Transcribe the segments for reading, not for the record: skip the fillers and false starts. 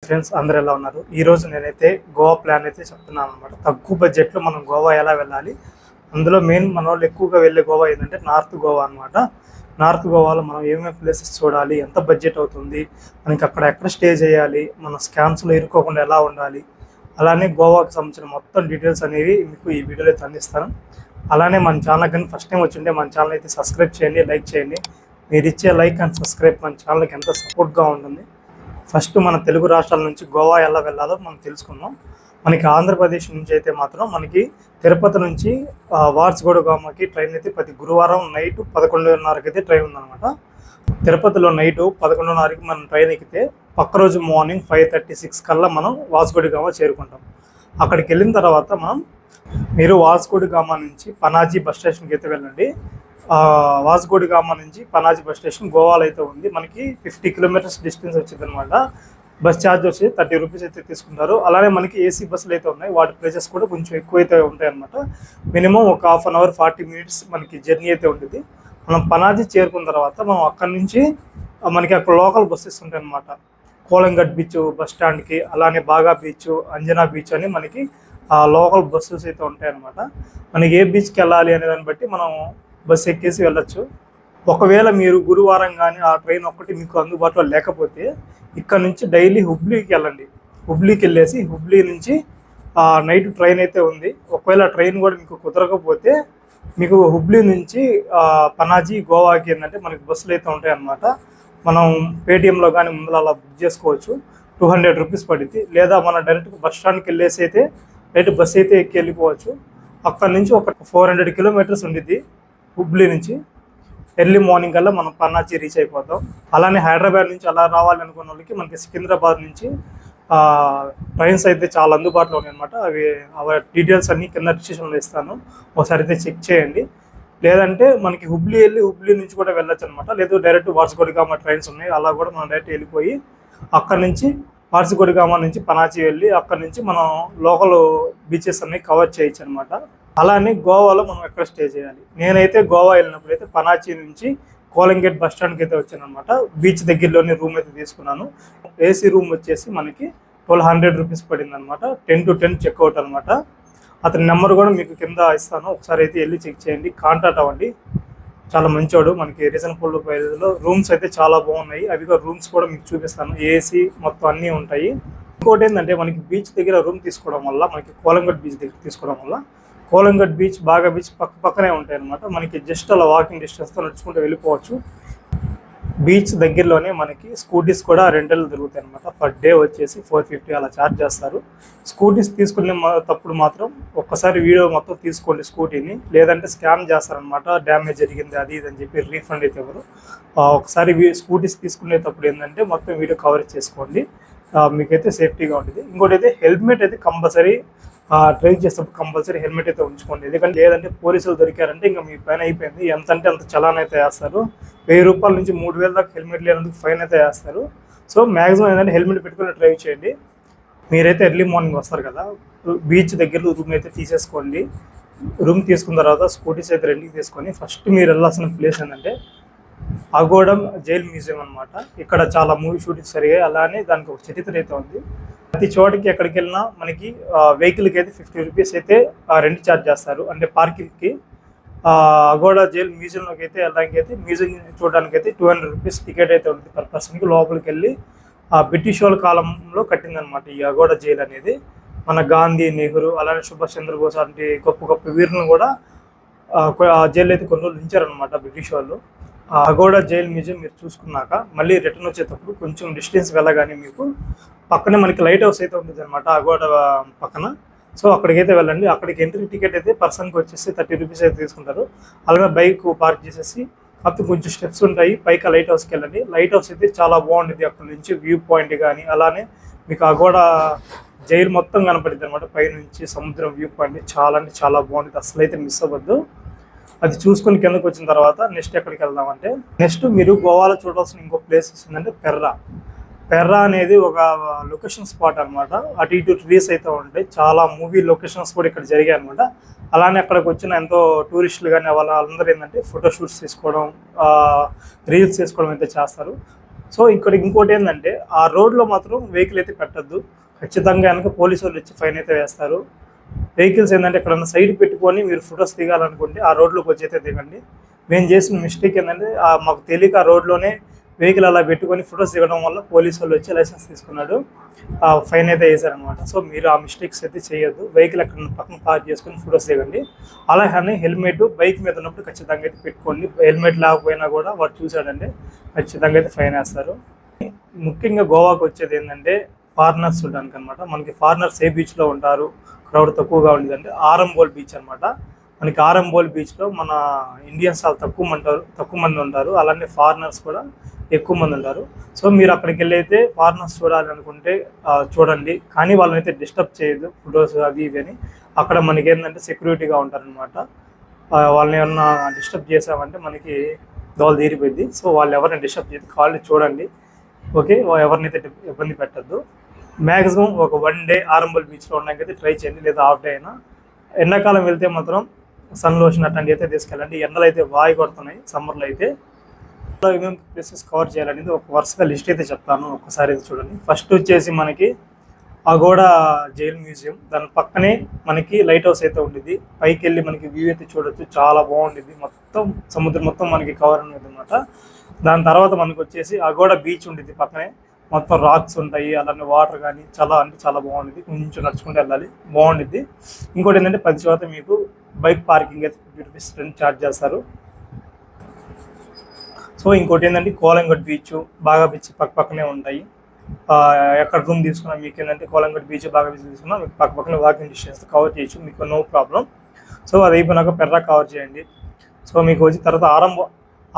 Friends అందరూ ఎలా ఉన్నారు? ఈరోజు నేనైతే గోవా ప్లాన్ అయితే చెప్తున్నాను అనమాట. తక్కువ బడ్జెట్లో మనం గోవా ఎలా వెళ్ళాలి, అందులో మెయిన్ మన వాళ్ళు ఎక్కువగా వెళ్ళే గోవా ఏంటంటే నార్త్ గోవా అనమాట. నార్త్ గోవాలో మనం ఏమేమి ప్లేసెస్ చూడాలి, ఎంత బడ్జెట్ అవుతుంది, మనకి అక్కడ ఎక్కడ స్టే చేయాలి, మన స్కామ్స్లో ఇరుక్కోకుండా ఎలా ఉండాలి, అలానే గోవాకి సంబంధించిన మొత్తం డీటెయిల్స్ అనేవి మీకు ఈ వీడియోలో అయితే అందిస్తాను. అలానే మన ఛానల్ కానీ ఫస్ట్ టైం వచ్చింటే మన ఛానల్ అయితే సబ్స్క్రైబ్ చేయండి, లైక్ చేయండి. మీరు ఇచ్చే లైక్ అండ్ సబ్స్క్రైబ్ మన ఛానల్కి ఎంతో సపోర్ట్గా ఉంటుంది. ఫస్ట్ మన తెలుగు రాష్ట్రాల నుంచి గోవా ఎలా వెళ్ళాలో మనం తెలుసుకుందాం. మనకి ఆంధ్రప్రదేశ్ నుంచి అయితే మాత్రం మనకి తిరుపతి నుంచి వార్స్గోడగామకి ట్రైన్ అయితే ప్రతి గురువారం నైట్ 11:30కి అయితే ట్రైన్ ఉందన్నమాట. తిరుపతిలో నైట్ 11:30కి మనం ట్రైన్ ఎక్కితే పక్క రోజు మార్నింగ్ 5:36 కల్లా మనం వాస్కోడిగామా చేరుకుంటాం. అక్కడికి వెళ్ళిన తర్వాత మీరు వాస్కోడిగామా నుంచి పనాజీ బస్ స్టేషన్కి అయితే వెళ్ళండి. వాస్కోడిగామా నుంచి పనాజీ బస్ స్టేషన్ గోవాలో అయితే ఉంది. మనకి 50 కిలోమీటర్స్ డిస్టెన్స్ వచ్చింది అనమాట. బస్ ఛార్జ్ వచ్చి 30 రూపీస్ అయితే తీసుకుంటారు. అలానే మనకి ఏసీ బస్సులు అయితే ఉన్నాయి, వాటి ప్రైసెస్ కూడా కొంచెం ఎక్కువ అయితే ఉంటాయి అనమాట. మినిమం ఒక హాఫ్ అన్ అవర్ 40 మినిట్స్ మనకి జర్నీ అయితే ఉంటుంది. మనం పనాజీ చేరుకున్న తర్వాత మనం అక్కడి నుంచి మనకి అక్కడ లోకల్ బస్సెస్ ఉంటాయి అనమాట. కోలంగట్ బీచ్ బస్ స్టాండ్కి, అలానే బాగా బీచ్, అంజనా బీచ్ అని మనకి లోకల్ బస్సెస్ అయితే ఉంటాయి అనమాట. మనకి ఏ బీచ్కి వెళ్ళాలి అనే దాన్ని బట్టి మనం బస్సు ఎక్కేసి వెళ్ళొచ్చు. ఒకవేళ మీరు గురువారం కానీ ఆ ట్రైన్ ఒక్కటి మీకు అందుబాటులో లేకపోతే ఇక్కడ నుంచి డైలీ హుబ్లీకి వెళ్ళండి. హుబ్లీకి వెళ్ళేసి హుబ్లీ నుంచి నైట్ ట్రైన్ అయితే ఉంది. ఒకవేళ ట్రైన్ కూడా మీకు కుదరకపోతే మీకు హుబ్లీ నుంచి పనాజీ గోవాకి ఏంటంటే మనకి బస్సులు అయితే ఉంటాయి అన్నమాట. మనం పేటిఎంలో కానీ ముందర అలా బుక్ చేసుకోవచ్చు. 200 రూపీస్ పడుతుంది. లేదా మనం డైరెక్ట్ బస్ స్టాండ్కి వెళ్ళేసి అయితే డైరెక్ట్ బస్సు అయితే ఎక్కి వెళ్ళిపోవచ్చు. అక్కడ నుంచి ఒక 400 కిలోమీటర్స్ ఉండిద్ది హుబ్లీ నుంచి. ఎర్లీ మార్నింగ్ కల్లా మనం పనాజీ రీచ్ అయిపోతాం. అలానే హైదరాబాద్ నుంచి అలా రావాలి అనుకున్న వాళ్ళకి మనకి సికింద్రాబాద్ నుంచి ట్రైన్స్ అయితే చాలా అందుబాటులో ఉన్నాయి అనమాట. అవి డీటెయిల్స్ అన్నీ కింద డిస్క్రిప్షన్లో ఇస్తాను, ఒకసారి అయితే చెక్ చేయండి. లేదంటే మనకి హుబ్లీ వెళ్ళి హుబ్లీ నుంచి కూడా వెళ్ళొచ్చు అనమాట. లేదు డైరెక్ట్ వార్స్కోడిగామా ట్రైన్స్ ఉన్నాయి, అలా కూడా మనం డైరెక్ట్ వెళ్ళిపోయి అక్కడ నుంచి వార్స్కోడిగామా నుంచి పనాజీ వెళ్ళి అక్కడ నుంచి మనం లోకల్ బీచెస్ అన్ని కవర్ చేయొచ్చు అనమాట. అలానే గోవాలో మనం ఎక్కడ స్టే చేయాలి, నేనైతే గోవా వెళ్ళినప్పుడు అయితే పనాజీ నుంచి కోలంగేట్ బస్ స్టాండ్కి అయితే వచ్చాను అనమాట. బీచ్ దగ్గరలోనే రూమ్ అయితే తీసుకున్నాను. ఏసీ రూమ్ వచ్చేసి మనకి 1200 రూపీస్ పడింది అనమాట. 10 to 10 చెక్అవుట్ అనమాట. అతని నెంబర్ కూడా మీకు కింద ఇస్తాను, ఒకసారి అయితే వెళ్ళి చెక్ చేయండి, కాంటాక్ట్ అవ్వండి. చాలా మంచివాడు. మనకి రీజనబుల్ ప్రైస్లో రూమ్స్ అయితే చాలా బాగున్నాయి. అవి కూడా రూమ్స్ కూడా మీకు చూపిస్తాను, ఏసీ మొత్తం అన్నీ ఉంటాయి. ఇంకోటి ఏంటంటే మనకి బీచ్ దగ్గర రూమ్ తీసుకోవడం వల్ల, మనకి కోలంగట్ బీచ్ దగ్గర తీసుకోవడం వల్ల కోలంగట్ బీచ్, బాగా బీచ్ పక్కనే ఉంటాయి అనమాట. మనకి జస్ట్ అలా వాకింగ్ డిస్టెన్స్తో నడుచుకుంటూ వెళ్ళిపోవచ్చు. బీచ్ దగ్గరలోనే మనకి స్కూటీస్ కూడా రెంటల్ దొరుకుతాయి అనమాట. పర్ డే వచ్చేసి 450 అలా ఛార్జ్ చేస్తారు. స్కూటీస్ తీసుకునే తప్పుడు మాత్రం ఒక్కసారి వీడియో మొత్తం తీసుకోండి స్కూటీని, లేదంటే స్కామ్ చేస్తారనమాట. డ్యామేజ్ జరిగింది అది ఇది అని చెప్పి రీఫండ్ అయితే ఎవరు. ఒకసారి స్కూటీస్ తీసుకునేటప్పుడు ఏంటంటే మొత్తం వీడియో కవర్ చేసుకోండి, మీకైతే సేఫ్టీగా ఉంటుంది. ఇంకోటి అయితే హెల్మెట్ అయితే కంపల్సరీ, డ్రైవ్ చేసేటప్పుడు కంపల్సరీ హెల్మెట్ అయితే ఉంచుకోండి. ఎందుకంటే లేదంటే పోలీసులు దొరికారంటే ఇంకా మీ పైన అయిపోయింది. ఎంత అంటే అంత చలాన్ అయితే వేస్తారు. 1000 రూపాయల నుంచి 3000 దాకా హెల్మెట్ లేనందుకు ఫైన్ అయితే వేస్తారు. సో మ్యాక్సిమం ఏంటంటే హెల్మెట్ పెట్టుకుని డ్రైవ్ చేయండి. మీరైతే ఎర్లీ మార్నింగ్ వస్తారు కదా, బీచ్ దగ్గరలో రూమ్ అయితే తీసేసుకోండి. రూమ్ తీసుకున్న తర్వాత స్కూటీస్ అయితే రెండుకి తీసుకొని ఫస్ట్ మీరు వెళ్ళాల్సిన ప్లేస్ ఏంటంటే అగోడం జైల్ మ్యూజియం అనమాట. ఇక్కడ చాలా మూవీ షూటింగ్స్ జరిగాయి. అలానే దానికి ఒక చరిత్ర అయితే ఉంది. ప్రతి చోటికి ఎక్కడికి వెళ్ళినా మనకి వెహికల్కి అయితే 50 రూపీస్ అయితే రెంట్ ఛార్జ్ చేస్తారు, అంటే పార్కింగ్కి. అగోడా జైల్ మ్యూజియంలోకి అయితే వెళ్ళడానికి అయితే, మ్యూజియం చూడడానికి అయితే 200 రూపీస్ టికెట్ అయితే ఉంటుంది పర్ పర్సన్కి. లోపలికి వెళ్ళి బ్రిటిష్ వాళ్ళ కాలంలో కట్టిందనమాట ఈ అగోడా జైల్ అనేది. మన గాంధీ, నెహ్రూ, అలానే సుభాష్ చంద్రబోస్ అంటే గొప్ప గొప్ప వీరులను కూడా జైలు అయితే కొన్ని రోజులు ఉంచారనమాట బ్రిటిష్ వాళ్ళు. అగోడా జైల్ మ్యూజియం మీరు చూసుకున్నాక మళ్ళీ రిటర్న్ వచ్చేటప్పుడు కొంచెం డిస్టెన్స్ వెళ్ళగానే మీకు పక్కనే మనకి లైట్ హౌస్ అయితే ఉంటుంది అనమాట అగోడా పక్కన. సో అక్కడికైతే వెళ్ళండి. అక్కడికి ఎంట్రీ టికెట్ అయితే పర్సన్కి వచ్చేసి 30 రూపీస్ అయితే తీసుకుంటారు. అలాగే బైక్ పార్క్ చేసేసి అప్పుడు కొంచెం స్టెప్స్ ఉంటాయి, పైకి లైట్ హౌస్కి వెళ్ళండి. లైట్ హౌస్ అయితే చాలా బాగుంటుంది. అక్కడ నుంచి వ్యూ పాయింట్ కానీ, అలానే మీకు అగోడా జైలు మొత్తం కనపడుతుంది అనమాట. పైనుంచి సముద్రం వ్యూ పాయింట్ చాలా అంటే చాలా బాగుంటుంది, అసలు అయితే మిస్ అవ్వద్దు. అది చూసుకొని కిందకు వచ్చిన తర్వాత నెక్స్ట్ ఎక్కడికి వెళ్దామంటే, నెక్స్ట్ మీరు గోవాలో చూడాల్సిన ఇంకో ప్లేస్ ఏంటంటే పెర్రా అనేది ఒక లొకేషన్ స్పాట్ అనమాట. అటు ఇటు ట్రీస్ అయితే ఉంటాయి, చాలా మూవీ లొకేషన్స్ కూడా ఇక్కడ జరిగాయి అనమాట. అలానే అక్కడికి వచ్చిన ఎంతో టూరిస్టులు కానీ వాళ్ళందరూ ఏంటంటే ఫోటోషూట్స్ తీసుకోవడం, రీల్స్ చేసుకోవడం అయితే చేస్తారు. సో ఇక్కడ ఇంకోటి ఏంటంటే ఆ రోడ్లో మాత్రం వెహికల్ అయితే పెట్టద్దు. ఖచ్చితంగా కనుక పోలీసు వాళ్ళు వచ్చి ఫైన్ అయితే వేస్తారు. వెహికల్స్ ఏంటంటే ఎక్కడన్నా సైడ్ పెట్టుకొని మీరు ఫొటోస్ దిగాలనుకుంటే ఆ రోడ్లోకి వచ్చి అయితే దిగండి. మేము చేసిన మిస్టేక్ ఏంటంటే మాకు తెలియక ఆ రోడ్లోనే వెహికల్ అలా పెట్టుకొని ఫొటోస్ దిగడం వల్ల పోలీసు వాళ్ళు వచ్చి లైసెన్స్ తీసుకున్నాడు, ఫైన్ అయితే వేశారనమాట. సో మీరు ఆ మిస్టేక్స్ అయితే చేయొద్దు. వెహికల్ ఎక్కడ పక్కన పార్క్ చేసుకొని ఫొటోస్ దిగండి. అలాగే హెల్మెట్ బైక్ మీద ఉన్నప్పుడు ఖచ్చితంగా అయితే పెట్టుకోండి. హెల్మెట్ లేకపోయినా కూడా వాడు చూశాడంటే ఖచ్చితంగా అయితే ఫైన్ వేస్తారు. ముఖ్యంగా గోవాకు వచ్చేది ఏంటంటే ఫారినర్స్ చూడడానికి అనమాట. మనకి ఫారినర్స్ ఏ బీచ్లో ఉంటారు క్రౌడ్ తక్కువగా ఉండేదంటే ఆరంబోల్ బీచ్ అనమాట. మనకి ఆరంబోల్ బీచ్లో మన ఇండియన్స్ చాలా తక్కువ మంది ఉంటారు. అలానే ఫారినర్స్ కూడా ఎక్కువ మంది ఉంటారు. సో మీరు అక్కడికి వెళ్ళి అయితే ఫారినర్స్ చూడాలి అనుకుంటే చూడండి, కానీ వాళ్ళని అయితే డిస్టర్బ్ చేయొద్దు ఫొటోస్ అవి ఇవి అని. అక్కడ మనకి ఏంటంటే సెక్యూరిటీగా ఉంటారనమాట. వాళ్ళని ఏమన్నా డిస్టర్బ్ చేసామంటే మనకి దోలు తీరిపోయింది. సో వాళ్ళు ఎవరిని డిస్టర్బ్ చేయదు, కాళ్ళు చూడండి, ఓకే. ఎవరినైతే ఇబ్బంది పెట్టద్దు. మ్యాక్సిమం ఒక 1 డే ఆరంబోల్ బీచ్లో ఉండడానికైతే ట్రై చేయండి, లేదా హాఫ్ డే అయినా. ఎండాకాలం వెళ్తే మాత్రం సన్ లోషన్ అట్లాంటివి అయితే తీసుకెళ్ళండి. ఎండలు అయితే వాయి కొడుతున్నాయి సమ్మర్లో అయితే. ఏమేమి ప్లేసెస్ కవర్ చేయాలనేది ఒక వరుసగా లిస్ట్ అయితే చెప్తాను, ఒకసారి అయితే చూడండి. ఫస్ట్ వచ్చేసి మనకి అగోడా జైల్ మ్యూజియం, దాని పక్కనే మనకి లైట్ హౌస్ అయితే ఉండిద్ది. పైకి వెళ్ళి మనకి వ్యూ అయితే చూడొచ్చు, చాలా బాగుండిద్ది. మొత్తం సముద్రం మొత్తం మనకి కవర్ అనేది అనమాట. దాని తర్వాత మనకు వచ్చేసి అగోడా బీచ్ ఉండిద్ది పక్కనే, మొత్తం రాక్స్ ఉంటాయి, అలానే వాటర్ కానీ చాలా అంటే చాలా బాగుండిద్ది. కొంచెం నడుచుకుంటూ వెళ్ళాలి, బాగుండిద్ది. ఇంకోటి ఏంటంటే 10 మీకు బైక్ పార్కింగ్ అయితే ₹50 రెంట్ ఛార్జ్ చేస్తారు. సో ఇంకోటి ఏంటంటే కోలంగట్ బీచ్, బాగా బీచ్ పక్కనే ఉంటాయి. ఎక్కడ రూమ్ తీసుకున్నా మీకు ఏంటంటే కోలంగట్ బీచ్, బాగా బీచ్ తీసుకున్నా మీకు పక్కనే వాకింగ్ డిస్టెన్స్ కవర్ చేయొచ్చు, మీకు నో ప్రాబ్లం. సో అది అయిపోయినాక పెర్రా కవర్ చేయండి. సో మీకు వచ్చి తర్వాత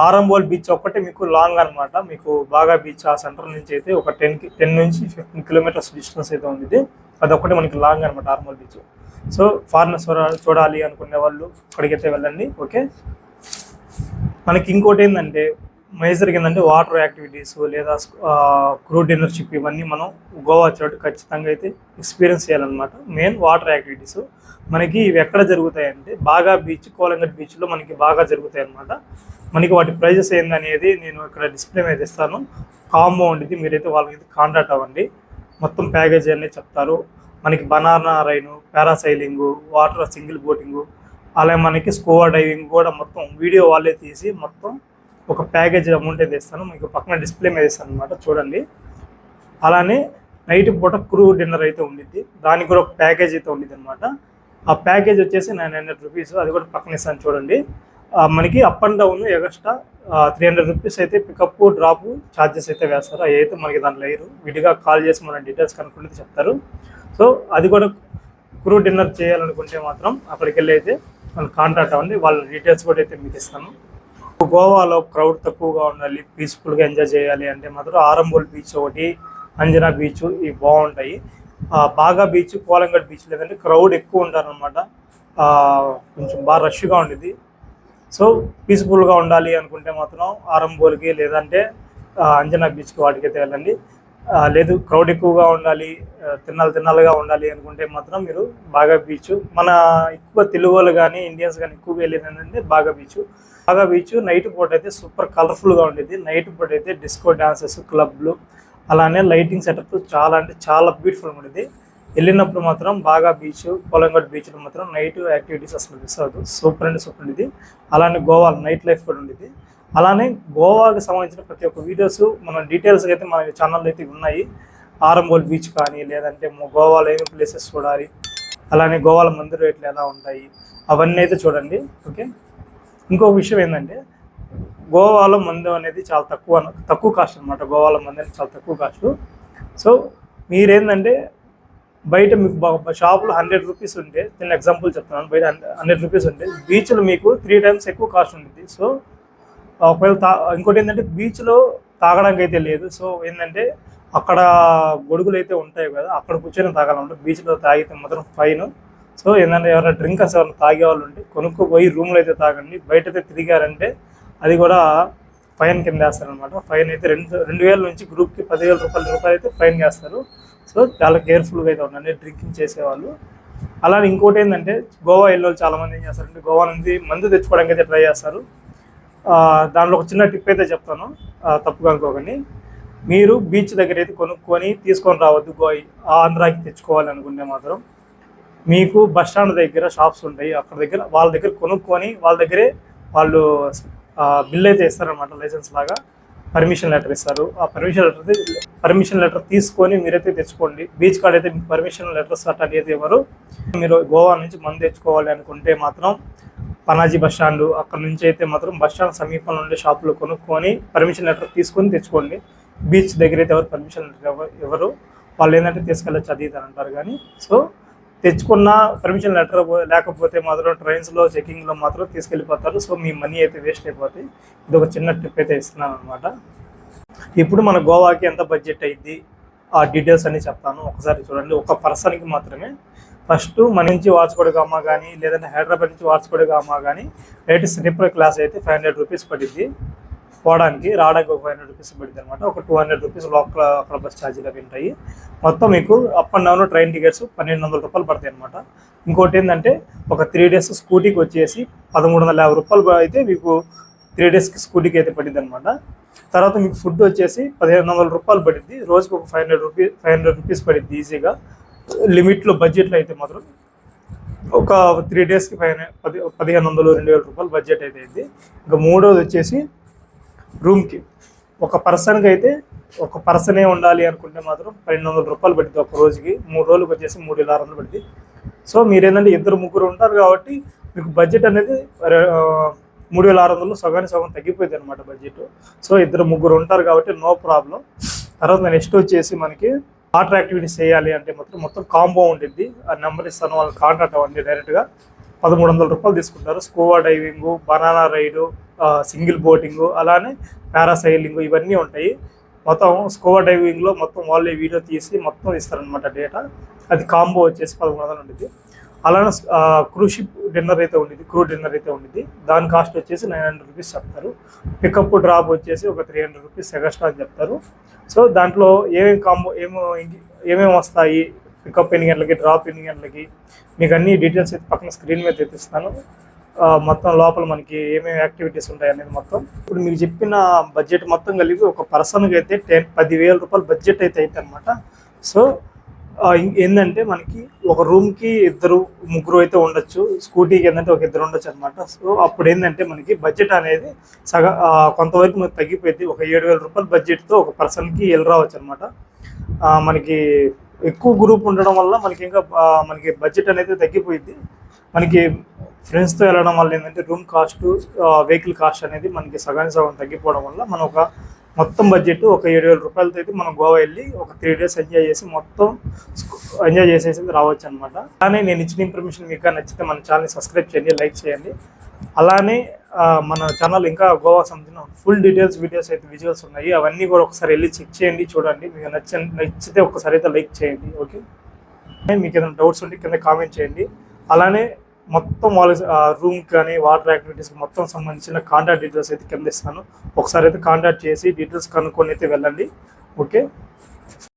ఆరంబోల్ బీచ్ ఒక్కటే మీకు లాంగ్ అనమాట. మీకు బాగా బీచ్ ఆ సెంటర్ నుంచి అయితే ఒక 10 నుంచి 15 కిలోమీటర్స్ డిస్టెన్స్ అయితే ఉంది. అదొక్కటే మనకి లాంగ్ అనమాట ఆరంబోల్ బీచ్. సో ఫారినర్స్ చూడాలి అనుకునే వాళ్ళు అక్కడికైతే వెళ్ళండి, ఓకే. మనకి ఇంకోటి ఏంటంటే మేజర్గా ఏంటంటే వాటర్ యాక్టివిటీస్ లేదా క్రూ డిన్నర్షిప్, ఇవన్నీ మనం గోవా చోటు ఖచ్చితంగా అయితే ఎక్స్పీరియన్స్ చేయాలన్నమాట. మెయిన్ వాటర్ యాక్టివిటీస్ మనకి ఇవి ఎక్కడ జరుగుతాయంటే బాగా బీచ్, కోలంగట్ బీచ్లో మనకి బాగా జరుగుతాయి అన్నమాట. మనకి వాటి ప్రైజెస్ ఏందనేది నేను ఇక్కడ డిస్ప్లే మీద ఇస్తాను. కాంబో ఉండేది, మీరైతే వాళ్ళకి కాంటాక్ట్ అవ్వండి, మొత్తం ప్యాకేజీ అనేది చెప్తారు. మనకి banana ride, parasailing, water single boating, అలాగే మనకి స్కూబా డైవింగ్ కూడా మొత్తం వీడియో వాళ్ళే తీసి మొత్తం ఒక ప్యాకేజ్ అమౌంట్ అయితే ఇస్తాను, మీకు పక్కన డిస్ప్లే మీద ఇస్తాను అనమాట, చూడండి. అలానే నైట్ పూట క్రూ డిన్నర్ అయితే ఉండిద్ది, దానికి కూడా ఒక ప్యాకేజ్ అయితే ఉండిద్ది అనమాట. ఆ ప్యాకేజ్ వచ్చేసి ₹900, అది కూడా పక్కన ఇస్తాను చూడండి. మనకి అప్ అండ్ డౌన్ ఎక్స్ట్రా ₹300 అయితే పికప్ డ్రాప్ ఛార్జెస్ అయితే వేస్తారు. అవి అయితే మనకి దాంట్లో లేరు, విడిగా కాల్ చేసి మన డీటెయిల్స్ కనుక్కుంటే చెప్తారు. సో అది కూడా క్రూ డిన్నర్ చేయాలనుకుంటే మాత్రం అక్కడికి వెళ్ళి అయితే మనం కాంటాక్ట్ అవ్వండి, వాళ్ళ డీటెయిల్స్ కూడా అయితే మీకు ఇస్తాను. గోవాలో క్రౌడ్ తక్కువగా ఉండాలి, పీస్ఫుల్గా ఎంజాయ్ చేయాలి అంటే మాత్రం ఆరంబోల్ బీచ్ ఒకటి, అంజనా బీచ్ ఇవి బాగుంటాయి. బాగా బీచ్, కోలంగట్ బీచ్ లేదంటే క్రౌడ్ ఎక్కువ ఉంటారనమాట, కొంచెం బాగా రష్గా ఉండేది. సో పీస్ఫుల్గా ఉండాలి అనుకుంటే మాత్రం ఆరంబోల్కి లేదంటే అంజనా బీచ్కి వాటికైతే వెళ్ళండి. లేదు క్రౌడ్ ఎక్కువగా ఉండాలి, తిన్నాలుగా ఉండాలి అనుకుంటే మాత్రం మీరు బాగా బీచ్, మన ఎక్కువ తెలుగు వాళ్ళు కానీ ఇండియన్స్ కానీ ఎక్కువగా వెళ్ళేది ఏంటంటే బాగా బీచ్ నైట్ పూట అయితే సూపర్ కలర్ఫుల్గా ఉండేది. నైట్ పూట అయితే డిస్కో డాన్సెస్, క్లబ్లు, అలానే లైటింగ్ సెటప్ చాలా అంటే చాలా బ్యూటిఫుల్గా ఉండేది. వెళ్ళినప్పుడు మాత్రం బాగా బీచ్, కోలంగట్ బీచ్లో మాత్రం నైట్ యాక్టివిటీస్ అసలు మిస్ అవ్వదు, సూపర్ ఉండేది. అలానే గోవా నైట్ లైఫ్ కూడా ఉండేది. అలానే గోవాకి సంబంధించిన ప్రతి ఒక్క వీడియోస్ మన డీటెయిల్స్ అయితే మన ఛానల్లో అయితే ఉన్నాయి. ఆరంబోల్ బీచ్ కానీ లేదంటే గోవాలో ఏమేమి ప్లేసెస్ చూడాలి, అలానే గోవాల మందిర రేట్లు ఎలా ఉంటాయి అవన్నీ అయితే చూడండి, ఓకే. ఇంకో విషయం ఏంటంటే గోవాలో మందు అనేది చాలా తక్కువ కాస్ట్ అనమాట. గోవాలో మందు అనేది చాలా తక్కువ కాస్ట్. సో మీరేంటంటే బయట మీకు షాపులో ₹100 ఉంటే, నేను ఎగ్జాంపుల్ చెప్తున్నాను, బయట ₹100 ఉంటే బీచ్లో మీకు 3 times ఎక్కువ కాస్ట్ ఉంటుంది. సో ఒకవేళ ఇంకోటి ఏంటంటే బీచ్లో తాగడానికి అయితే లేదు. సో ఏంటంటే అక్కడ గొడుగులు అయితే ఉంటాయి కదా, అక్కడ కూర్చొని తాగాలంటే బీచ్లో తాగితే మాత్రం ఫైన్. సో ఏంటంటే ఎవరైనా డ్రింకర్స్ ఎవరైనా తాగే వాళ్ళు ఉంటే కొనుక్కోపోయి రూమ్లో అయితే తాగండి. బయట అయితే తిరిగారంటే అది కూడా ఫైన్ కింద వేస్తారనమాట. ఫైన్ అయితే 2,000 నుంచి గ్రూప్కి ₹10,000 అయితే ఫైన్ వేస్తారు. సో చాలా కేర్ఫుల్గా అయితే ఉండండి డ్రింకింగ్ చేసేవాళ్ళు. అలానే ఇంకోటి ఏంటంటే గోవా వెళ్ళే వాళ్ళు చాలామంది ఏం చేస్తారంటే గోవా నుంచి మందు తెచ్చుకోవడానికి అయితే ట్రై చేస్తారు. దానిలో ఒక చిన్న టిప్ అయితే చెప్తాను, తప్పుగా అనుకోకండి. మీరు బీచ్ దగ్గర అయితే కొనుక్కొని తీసుకొని రావద్దు. ఆంధ్రాకి తెచ్చుకోవాలి అనుకుంటే మాత్రం మీకు బస్ స్టాండ్ దగ్గర షాప్స్ ఉంటాయి, అక్కడ దగ్గర వాళ్ళ దగ్గర కొనుక్కొని వాళ్ళ దగ్గరే వాళ్ళు బిల్ అయితే ఇస్తారనమాట, లైసెన్స్ లాగా పర్మిషన్ లెటర్ ఇస్తారు. ఆ పర్మిషన్ లెటర్ తీసుకొని మీరైతే తెచ్చుకోండి. బీచ్ కాడ అయితే మీకు పర్మిషన్ లెటర్స్ అట్లా అయితే ఎవరు. మీరు గోవా నుంచి మందు తెచ్చుకోవాలి అనుకుంటే మాత్రం పనాజీ బస్ స్టాండ్ అక్కడ నుంచి అయితే మాత్రం బస్ స్టాండ్ సమీపంలో ఉండే షాపులో కొనుక్కొని పర్మిషన్ లెటర్ తీసుకొని తెచ్చుకోండి. బీచ్ దగ్గర అయితే ఎవరు పర్మిషన్ లెటర్ ఎవరు వాళ్ళు ఏంటంటే తీసుకెళ్ళచ్చు అది ఇది అంటారు. కానీ సో తెచ్చుకున్న పర్మిషన్ లెటర్ లేకపోతే మాత్రం ట్రైన్స్లో చెకింగ్లో మాత్రం తీసుకెళ్ళిపోతారు. సో మీ మనీ అయితే వేస్ట్ అయిపోతాయి. ఇది ఒక చిన్న టిప్ అయితే ఇస్తున్నాను అనమాట. ఇప్పుడు మన గోవాకి ఎంత బడ్జెట్ అయింది ఆ డీటెయిల్స్ అన్ని చెప్తాను, ఒకసారి చూడండి. ఒక పర్సన్కి మాత్రమే. ఫస్ట్ మన నుంచి వాచుకోడుగామా కానీ లేదంటే హైదరాబాద్ నుంచి వాచుకోడుగామా కానీ రేట్ స్లీపర్ క్లాస్ అయితే 500 రూపీస్ పడింది. పోవడానికి రావడానికి ఒక 500 రూపీస్ పడింది అనమాట. ఒక 200 రూపీస్ లోపల అక్కడ బస్ ఛార్జీలు అవి ఉంటాయి. మొత్తం మీకు up and down train tickets 1200 రూపాయలు పడతాయి అనమాట. ఇంకోటి ఏంటంటే ఒక 3 డేస్ స్కూటీకి వచ్చేసి 1350 రూపాయలు అయితే మీకు 3 డేస్కి స్కూటీకి అయితే పడింది అనమాట. తర్వాత మీకు ఫుడ్ వచ్చేసి 1500 రూపాయలు పడింది. రోజుకి ఒక 500 రూపీస్ పడింది ఈజీగా. లిమిట్లో బడ్జెట్లో అయితే మాత్రం ఒక 3 డేస్కి 1500 2000 రూపాయలు బడ్జెట్ అయితే అయింది. ఇంకా మూడోది వచ్చేసి రూమ్కి ఒక పర్సన్కి అయితే ఒక పర్సనే ఉండాలి అనుకుంటే మాత్రం 1200 రూపాయలు పడుతుంది ఒక రోజుకి. 3 రోజులకు వచ్చేసి 3600 పడుతుంది. సో మీరు ఏంటంటే 2-3 ఉంటారు కాబట్టి మీకు బడ్జెట్ అనేది 3600 సగం తగ్గిపోయింది అనమాట బడ్జెట్. సో 2-3 ఉంటారు కాబట్టి నో ప్రాబ్లం. తర్వాత నెక్స్ట్ వచ్చేసి మనకి వాటర్ యాక్టివిటీస్ చేయాలి అంటే మొత్తం కాంబో ఉంటుంది. ఆ నెంబర్ ఇస్తాను, వాళ్ళకి కాంటాక్ట్ అవ్వండి. డైరెక్ట్గా 1300 రూపాయలు తీసుకుంటారు. Scuba diving, banana ride, single boating, అలానే పారాసైలింగ్ ఇవన్నీ ఉంటాయి. మొత్తం స్కూబా డైవింగ్లో మొత్తం వాళ్ళే వీడియో తీసి మొత్తం ఇస్తారనమాట డేటా. అది కాంబో వచ్చేసి 1100 ఉంటుంది. అలానే క్రూషిప్ డిన్నర్ అయితే ఉండిద్ది. దాని కాస్ట్ వచ్చేసి 900 రూపీస్ చెప్తారు. పికప్ డ్రాప్ వచ్చేసి ఒక 300 రూపీస్ ఎక్స్ట్రా అని చెప్తారు. సో దాంట్లో ఏమేమి వస్తాయి, పికప్ ఎన్ని గంటలకి, డ్రాప్ ఎన్ని గంటలకి, మీకు అన్ని డీటెయిల్స్ అయితే పక్కన స్క్రీన్ మీద తెప్పిస్తాను. మొత్తం లోపల మనకి ఏమేమి యాక్టివిటీస్ ఉంటాయి అనేది మొత్తం ఇప్పుడు మీకు చెప్పిన బడ్జెట్ మొత్తం కలిపి ఒక పర్సన్కి అయితే 10,000 రూపాయలు బడ్జెట్ అయితే అవుతుంది అనమాట. సో ఏంటంటే మనకి ఒక రూమ్కి 2-3 అయితే ఉండొచ్చు, స్కూటీకి ఏంటంటే ఒక 2 ఉండొచ్చు అనమాట. సో అప్పుడు ఏంటంటే మనకి బడ్జెట్ అనేది కొంతవరకు మనకు తగ్గిపోయింది. ఒక 7,000 రూపాయల బడ్జెట్తో ఒక పర్సన్కి వెళ్ళి రావచ్చు అనమాట. మనకి ఎక్కువ గ్రూప్ ఉండడం వల్ల మనకి బడ్జెట్ అనేది తగ్గిపోయింది. మనకి ఫ్రెండ్స్తో వెళ్ళడం వల్ల ఏంటంటే రూమ్ కాస్ట్, వెహికల్ కాస్ట్ అనేది మనకి సగం తగ్గిపోవడం వల్ల మనం ఒక మొత్తం బడ్జెట్ ఒక 7,000 రూపాయలతో అయితే మనం గోవా వెళ్ళి ఒక 3 డేస్ ఎంజాయ్ చేసి మొత్తం ఎంజాయ్ చేసేసి రావచ్చు అనమాట. అలానే నేను ఇచ్చిన ఇన్ఫర్మేషన్ మీకు నచ్చితే మన ఛానల్ని సబ్స్క్రైబ్ చేయండి, లైక్ చేయండి. అలానే మన ఛానల్ ఇంకా గోవా సంబంధించిన ఫుల్ డీటెయిల్స్ వీడియోస్ అయితే విజువల్స్ ఉన్నాయి, అవన్నీ కూడా ఒకసారి వెళ్ళి చెక్ చేయండి, చూడండి. మీకు నచ్చితే ఒకసారి అయితే లైక్ చేయండి. ఓకే, మీకు ఏదైనా డౌట్స్ ఉంటే కింద కామెంట్ చేయండి. అలానే మొత్తం వాళ్ళ రూమ్ కానీ వాటర్ యాక్టివిటీస్కి మొత్తం సంబంధించిన కాంటాక్ట్ డీటెయిల్స్ అయితే కింద ఇస్తాను. ఒకసారి అయితే కాంటాక్ట్ చేసి డీటెయిల్స్ కనుక్కొని అయితే వెళ్ళండి. ఓకే.